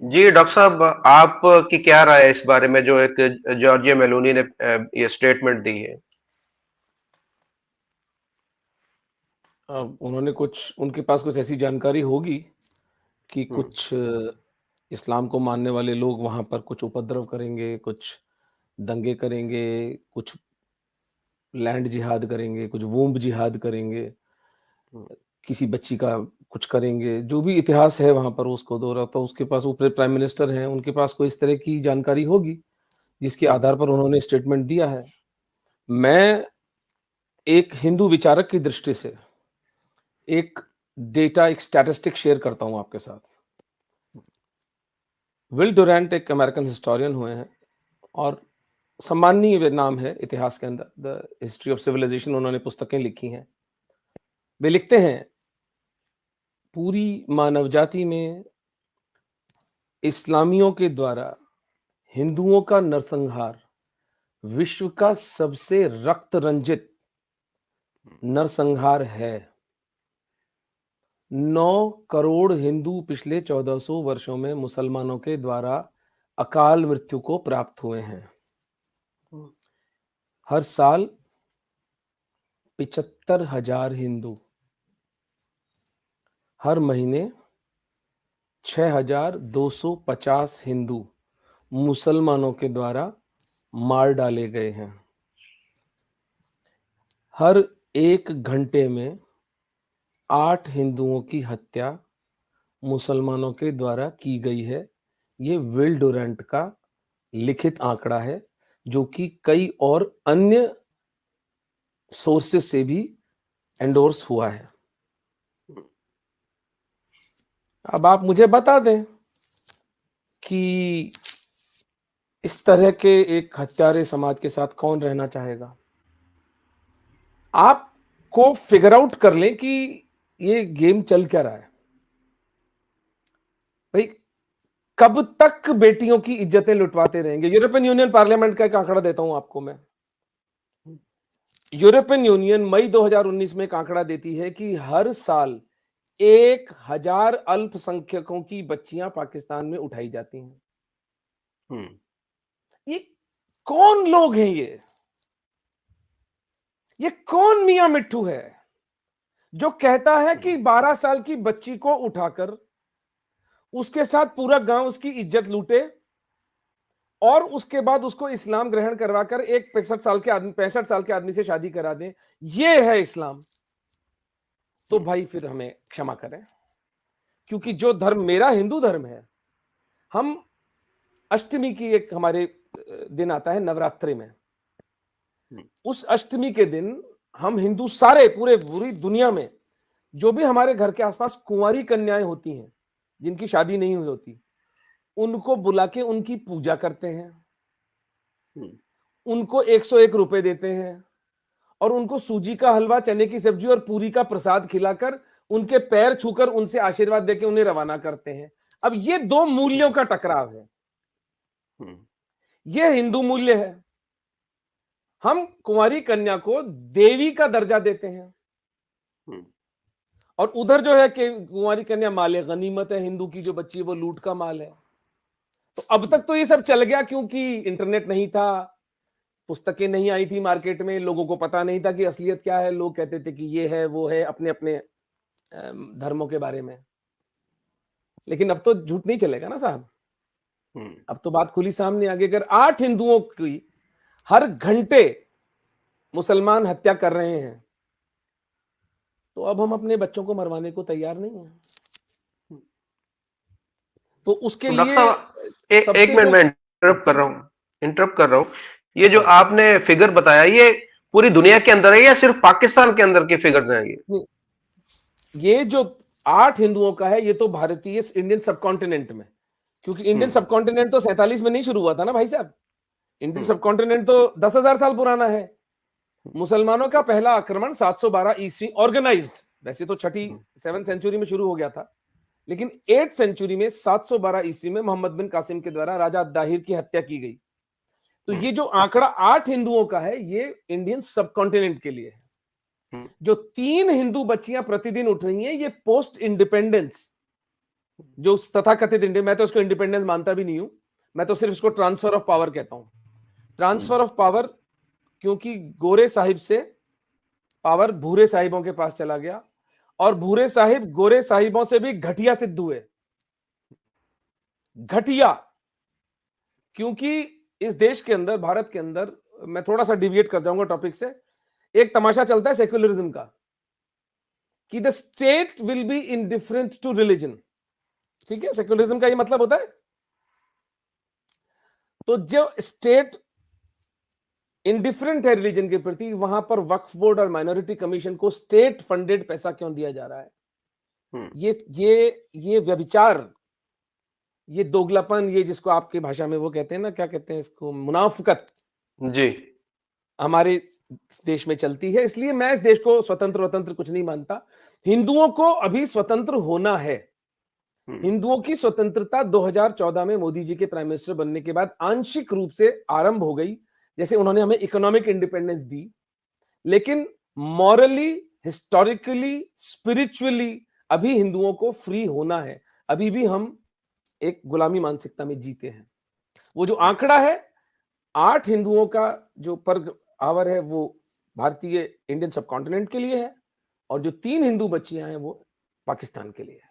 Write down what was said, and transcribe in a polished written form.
जी doctor साहब, आपकी क्या राय है इस बारे में जो एक जॉर्जिया मेलोनी ने ये स्टेटमेंट दी है? उन्होंने कुछ, उनके पास कुछ ऐसी जानकारी होगी कि हम्म। कुछ इस्लाम को मानने वाले लोग वहां पर कुछ उपद्रव करेंगे, कुछ दंगे करेंगे, कुछ लैंड जिहाद करेंगे, कुछ वूम्ब जिहाद करेंगे, हम्म। किसी बच्ची का कुछ करेंगे। जो भी इतिहास है वहां पर उसको दोहराता, उसके पास ऊपर प्राइम मिनिस्टर हैं, उनके पास कोई इस तरह की जानकारी होगी जिसके हम्म। आधार पर उन्होंने स्टेटमेंट दिया है। मैं एक हिंदू विचारक की दृष्टि से एक डेटा, एक स्टैटिस्टिक शेयर करता हूं आपके साथ। विल डुरैंट एक अमेरिकन हिस्टोरियन हुए हैं और सम्माननीय नाम है इतिहास के अंदर, द हिस्ट्री ऑफ सिविलाइजेशन, उन्होंने पुस्तकें लिखी हैं। वे लिखते हैं, पूरी मानव जाति में इस्लामियों के द्वारा हिंदुओं का नरसंहार विश्व का सबसे रक्त रंजित नरसंहार है। 9 करोड़ हिंदू पिछले 1400 वर्षों में मुसलमानों के द्वारा अकाल मृत्यु को प्राप्त हुए हैं। हर साल 75,000 हिंदू, हर महीने 6,250 हिंदू मुसलमानों के द्वारा मार डाले गए हैं। हर 1 घंटे में 8 हिंदुओं की हत्या मुसलमानों के द्वारा की गई है। ये विल डुरैंट का लिखित आंकड़ा है, जो कि कई और अन्य सोर्सेस से भी एंडोर्स हुआ है। अब आप मुझे बता दें कि इस तरह के एक हत्यारे समाज के साथ कौन रहना चाहेगा। आपको फिगर आउट कर लें कि ये गेम चल क्या रहा है। भाई, कब तक बेटियों की इज्जतें लुटवाते रहेंगे। यूरोपियन यूनियन पार्लियामेंट का एक आंकड़ा देता हूं आपको मैं। यूरोपियन यूनियन मई 2019 में एक आंकड़ा देती है कि हर साल 1,000 अल्पसंख्यकों की बच्चियां पाकिस्तान में उठाई जाती हैं। हम्म। ये कौन लोग हैं ये कौन मियां मिट्ठू है जो कहता है कि 12 साल की बच्ची को उठाकर उसके साथ पूरा गांव उसकी इज्जत लूटे और उसके बाद उसको इस्लाम ग्रहण करवाकर एक 65 साल के आदमी से शादी करा दें। ये है इस्लाम। तो भाई फिर हमें क्षमा करें, क्योंकि जो धर्म मेरा हिंदू धर्म है, हम अष्टमी की एक हमारे दिन आता है नवरात्रि में। उस अष्टमी के दिन हम हिंदू सारे पूरी दुनिया में जो भी हमारे घर के आसपास कुंवारी कन्याएं होती हैं, जिनकी शादी नहीं हुई होती, उनको बुला के उनकी पूजा करते हैं, उनको 101 रुपए देते हैं और उनको सूजी का हलवा, चने की सब्जी और पूरी का प्रसाद खिलाकर उनके पैर छूकर उनसे आशीर्वाद देकर उन्हें रवाना करते हैं। अब ये दो मूल्यों का टकराव है। ये हिंदू मूल्य है। हम कुंवारी कन्या को देवी का दर्जा देते हैं और उधर जो है कि कुंवारी कन्या माल गनीमत है, हिंदू की जो बच्ची है वो लूट का माल है। तो अब तक तो ये सब चल गया, क्योंकि इंटरनेट नहीं था, पुस्तकें नहीं आई थी मार्केट में, लोगों को पता नहीं था कि असलियत क्या है। लोग कहते थे कि ये है वो है, अपने अपने धर्मों के बारे में। लेकिन अब तो झूठ नहीं चलेगा ना साहब। अब तो बात खुली सामने आ गई। अगर 8 हिंदुओं की हर घंटे मुसलमान हत्या कर रहे हैं, तो अब हम अपने बच्चों को मरवाने को तैयार नहीं है। तो उसके तो डॉक्टर लिए साहब, एक सबसे मिनट जो मैं इंटरप्ट कर रहा हूँ। ये जो हाँ, आपने फिगर बताया, ये पूरी दुनिया के अंदर है या सिर्फ पाकिस्तान के अंदर के फिगर्स हैं ये? नहीं, ये जो 8 हिंदुओं का है, ये तो भारतीय इंडियन सबकॉन्टिनेंट में, क्योंकि इंडियन हम्म। सबकॉन्टिनेंट तो 47 में नहीं शुरू हुआ था ना भाई साहब। इंडियन हम्म। सबकॉन्टिनेंट तो 10,000 साल पुराना है। मुसलमानों का पहला आक्रमण 712 ईस्वी ऑर्गेनाइज्ड, वैसे तो छठी 7th सेंचुरी में शुरू हो गया था, लेकिन 8th सेंचुरी में 712 ईस्वी में मोहम्मद बिन कासिम के द्वारा राजा दाहिर की हत्या की गई। तो ये जो आंकड़ा 8 हिंदुओं का है, ये इंडियन सबकॉन्टिनेंट के लिए है। जो 3 हिंदू बच्चियां प्रतिदिन उठ रही हैं, ये पोस्ट इंडिपेंडेंस जो उस तथाकथित इंडिया, मैं तो उसको इंडिपेंडेंस मानता भी नहीं हूं, मैं तो सिर्फ इसको ट्रांसफर ऑफ पावर कहता हूं। ट्रांसफर ऑफ पावर, क्योंकि गोरे साहिब से पावर भूरे साहिबों के पास चला गया, और भूरे साहिब गोरे साहिबों से भी घटिया सिद्ध हुए। घटिया, क्योंकि इस देश के अंदर, भारत के अंदर, मैं थोड़ा सा डिविएट कर जाऊंगा टॉपिक से, एक तमाशा चलता है सेक्युलरिज्म का, कि the state will be indifferent to religion. ठीक है, सेक्युलरिज्म का ये मतलब होता है। तो जो स्टेट इनडिफरेंट है रिलीजन के प्रति, वहां पर वक्फ बोर्ड और माइनॉरिटी कमीशन को स्टेट फंडेड पैसा क्यों दिया जा रहा है? ये व्यभिचार, ये दोगलापन, ये जिसको आपकी भाषा में वो कहते हैं ना, क्या कहते हैं इसको, मुनाफिकत, जी। हमारे देश में चलती है। इसलिए मैं इस देश को स्वतंत्र कुछ नहीं मानता। हिंदुओं को अभी स्वतंत्र होना है। हिंदुओं की स्वतंत्रता 2014 में मोदी जी के प्राइम मिनिस्टर बनने के बाद आंशिक रूप से आरंभ हो गई, जैसे उन्होंने हमें इकोनॉमिक इंडिपेंडेंस दी, लेकिन मॉरली, हिस्टोरिकली, स्पिरिचुअली अभी हिंदुओं को फ्री होना है। अभी भी हम एक गुलामी मानसिकता में जीते हैं। वो जो आंकड़ा है 8 हिंदुओं का जो पर आवर है, वो भारतीय इंडियन सबकॉन्टिनेंट के लिए है, और जो 3 हिंदू बच्चियां हैं वो पाकिस्तान के लिए है।